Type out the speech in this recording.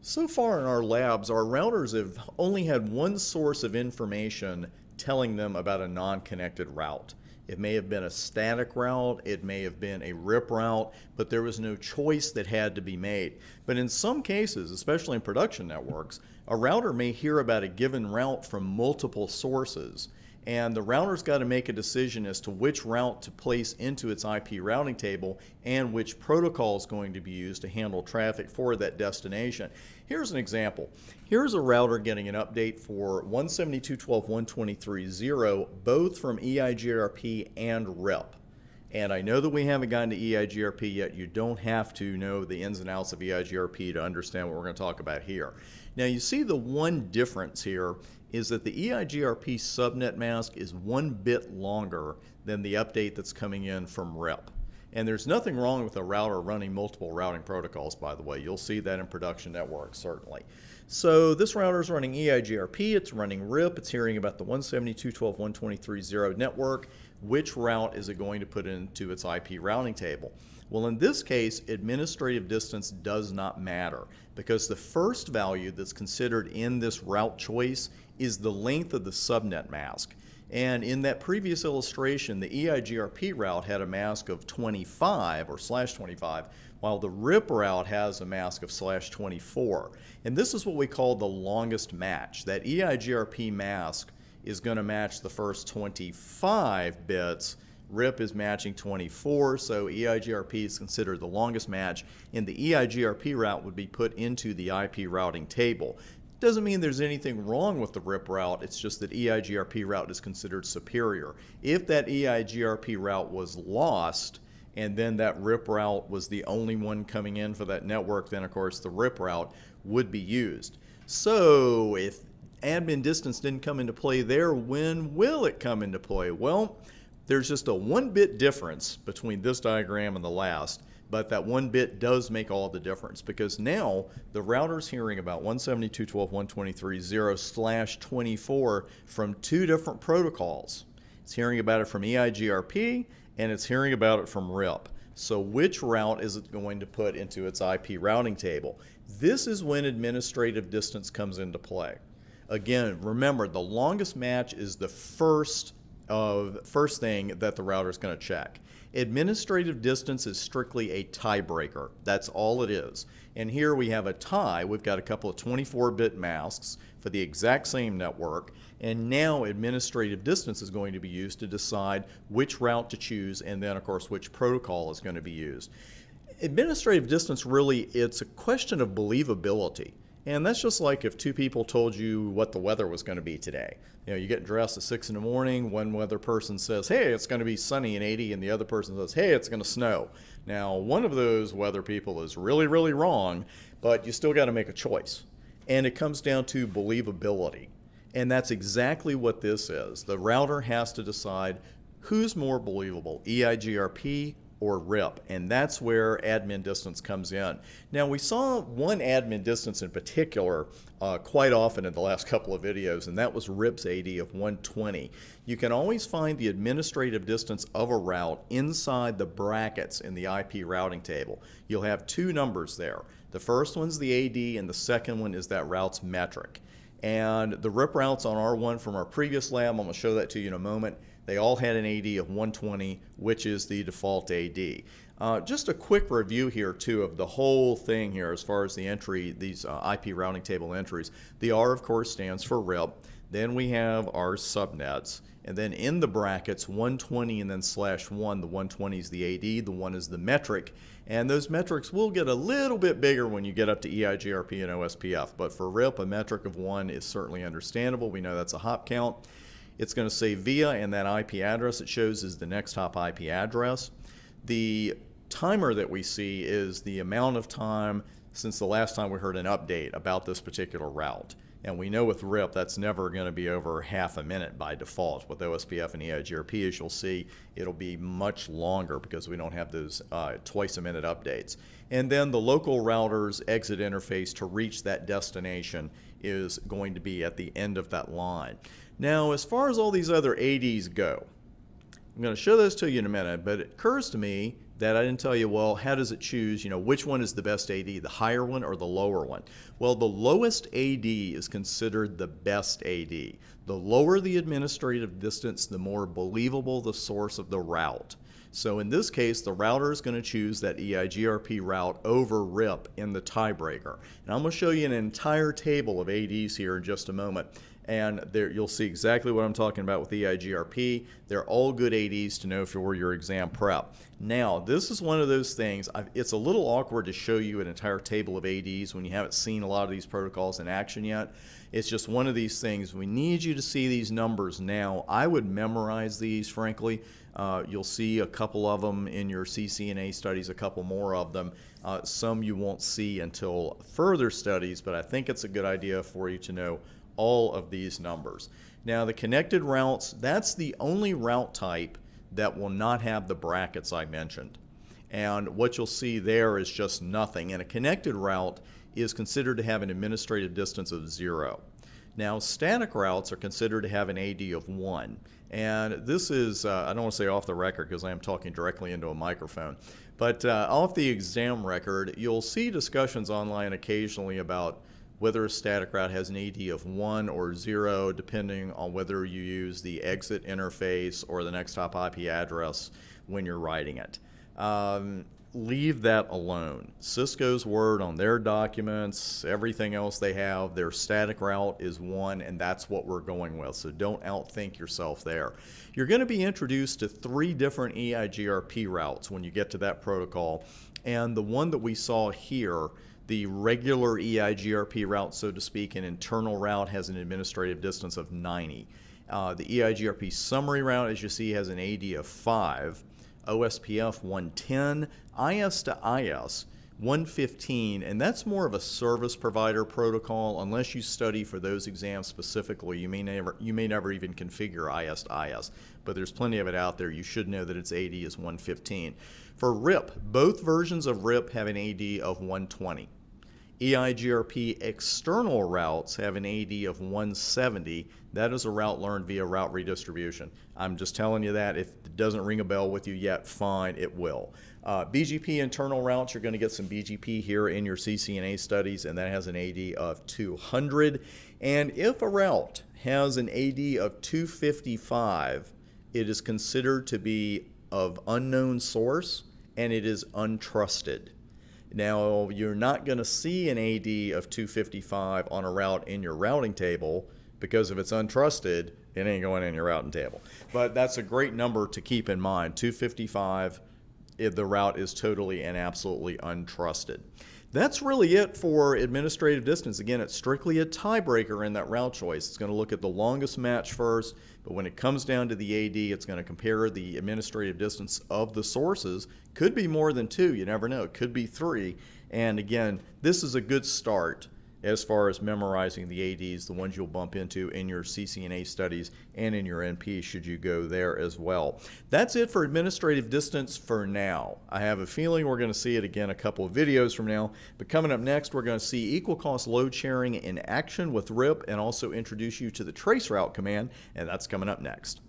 So far in our labs, our routers have only had one source of information telling them about a non-connected route. It may have been a static route, it may have been a RIP route, but there was no choice that had to be made. But in some cases, especially in production networks, a router may hear about a given route from multiple sources. And the router's got to make a decision as to which route to place into its IP routing table and which protocol is going to be used to handle traffic for that destination. Here's an example. Here's a router getting an update for 172.12.123.0, both from EIGRP and RIP. And I know that we haven't gotten to EIGRP yet. You don't have to know the ins and outs of EIGRP to understand what we're going to talk about here. Now you see the one difference here is that the EIGRP subnet mask is 1 bit longer than the update that's coming in from RIP. And there's nothing wrong with a router running multiple routing protocols, by the way. You'll see that in production networks, certainly. So this router is running EIGRP, it's running RIP, it's hearing about the 172.12.123.0 network. Which route is it going to put into its IP routing table? Well, in this case, administrative distance does not matter because the first value that's considered in this route choice is the length of the subnet mask. And in that previous illustration, the EIGRP route had a mask of 25 or /25, while the RIP route has a mask of /24. And this is what we call the longest match. That EIGRP mask is going to match the first 25 bits. RIP is matching 24, so EIGRP is considered the longest match, and the EIGRP route would be put into the IP routing table. Doesn't mean there's anything wrong with the RIP route, it's just that EIGRP route is considered superior. If that EIGRP route was lost, and then that RIP route was the only one coming in for that network, then of course the RIP route would be used. So if admin distance didn't come into play there, when will it come into play? Well, there's just a 1 bit difference between this diagram and the last, but that 1 bit does make all the difference because now the router's hearing about 172.12.123.0/24 from 2 different protocols. It's hearing about it from EIGRP and it's hearing about it from RIP. So which route is it going to put into its IP routing table? This is when administrative distance comes into play. Again, remember the longest match is the first thing that the router is going to check. Administrative distance is strictly a tiebreaker. That's all it is. And here we have a tie. We've got a couple of 24-bit masks for the exact same network. And now administrative distance is going to be used to decide which route to choose and then, of course, which protocol is going to be used. Administrative distance really, it's a question of believability. And that's just like if 2 people told you what the weather was going to be today. You know, you get dressed at 6 in the morning, one weather person says, hey, it's going to be sunny and 80, and the other person says, hey, it's going to snow. Now, one of those weather people is really, really wrong, but you still got to make a choice. And it comes down to believability. And that's exactly what this is. The router has to decide who's more believable, EIGRP or RIP, and that's where admin distance comes in. Now we saw one admin distance in particular quite often in the last couple of videos, and that was RIP's AD of 120. You can always find the administrative distance of a route inside the brackets in the IP routing table. You'll have 2 numbers there. The first one's the AD and the second one is that route's metric. And the RIP routes on R1 from our previous lab, I'm going to show that to you in a moment, they all had an AD of 120, which is the default AD. Just a quick review here, too, of the whole thing here as far as the entry, these IP routing table entries. The R, of course, stands for RIP. Then we have our subnets. And then in the brackets, 120 and then /1. The 120 is the AD, the 1 is the metric. And those metrics will get a little bit bigger when you get up to EIGRP and OSPF. But for RIP, a metric of 1 is certainly understandable. We know that's a hop count. It's going to say via, and that IP address it shows is the next hop IP address. The timer that we see is the amount of time since the last time we heard an update about this particular route. And we know with RIP that's never going to be over half a minute by default. With OSPF and EIGRP, as you'll see, it'll be much longer because we don't have those twice-a-minute updates. And then the local router's exit interface to reach that destination is going to be at the end of that line. Now, as far as all these other ADs go, I'm going to show those to you in a minute, but it occurs to me that I didn't tell you, well, how does it choose, which one is the best AD, the higher one or the lower one? Well, the lowest AD is considered the best AD. The lower the administrative distance, the more believable the source of the route. So in this case, the router is going to choose that EIGRP route over RIP in the tiebreaker. And I'm going to show you an entire table of ADs here in just a moment. And there you'll see exactly what I'm talking about with EIGRP. They're all good ADs to know for your exam prep. Now, this is one of those things, it's a little awkward to show you an entire table of ADs when you haven't seen a lot of these protocols in action yet. It's just one of these things. We need you to see these numbers now. I would memorize these, frankly. You'll see a couple of them in your CCNA studies, a couple more of them. Some you won't see until further studies, but I think it's a good idea for you to know all of these numbers. Now, the connected routes, that's the only route type that will not have the brackets I mentioned. And what you'll see there is just nothing. And a connected route is considered to have an administrative distance of 0. Now, static routes are considered to have an AD of 1. And this is, I don't want to say off the record because I am talking directly into a microphone, but off the exam record, you'll see discussions online occasionally about whether a static route has an AD of 1 or 0, depending on whether you use the exit interface or the next hop IP address when you're writing it. Leave that alone. Cisco's word on their documents, everything else they have, their static route is 1, and that's what we're going with. So don't outthink yourself there. You're going to be introduced to 3 different EIGRP routes when you get to that protocol, and the one that we saw here, the regular EIGRP route, so to speak, an internal route, has an administrative distance of 90. The EIGRP summary route, as you see, has an AD of 5, OSPF 110, IS to IS 115, and that's more of a service provider protocol. Unless you study for those exams specifically, you may never even configure IS to IS, but there's plenty of it out there. You should know that its AD is 115. For RIP, both versions of RIP have an AD of 120. EIGRP external routes have an AD of 170. That is a route learned via route redistribution. I'm just telling you that. If it doesn't ring a bell with you yet, fine, it will. BGP internal routes, you're going to get some BGP here in your CCNA studies, and that has an AD of 200. And if a route has an AD of 255, it is considered to be of unknown source, and it is untrusted. Now, you're not going to see an AD of 255 on a route in your routing table because if it's untrusted, it ain't going in your routing table. But that's a great number to keep in mind. 255, the route is totally and absolutely untrusted. That's really it for administrative distance. Again, it's strictly a tiebreaker in that route choice. It's going to look at the longest match first, but when it comes down to the AD, it's going to compare the administrative distance of the sources. Could be more than 2, you never know. It could be 3. And again, this is a good start as far as memorizing the ADs, the ones you'll bump into in your CCNA studies and in your NP should you go there as well. That's it for administrative distance for now. I have a feeling we're going to see it again a couple of videos from now, but coming up next we're going to see equal cost load sharing in action with RIP and also introduce you to the traceroute command, and that's coming up next.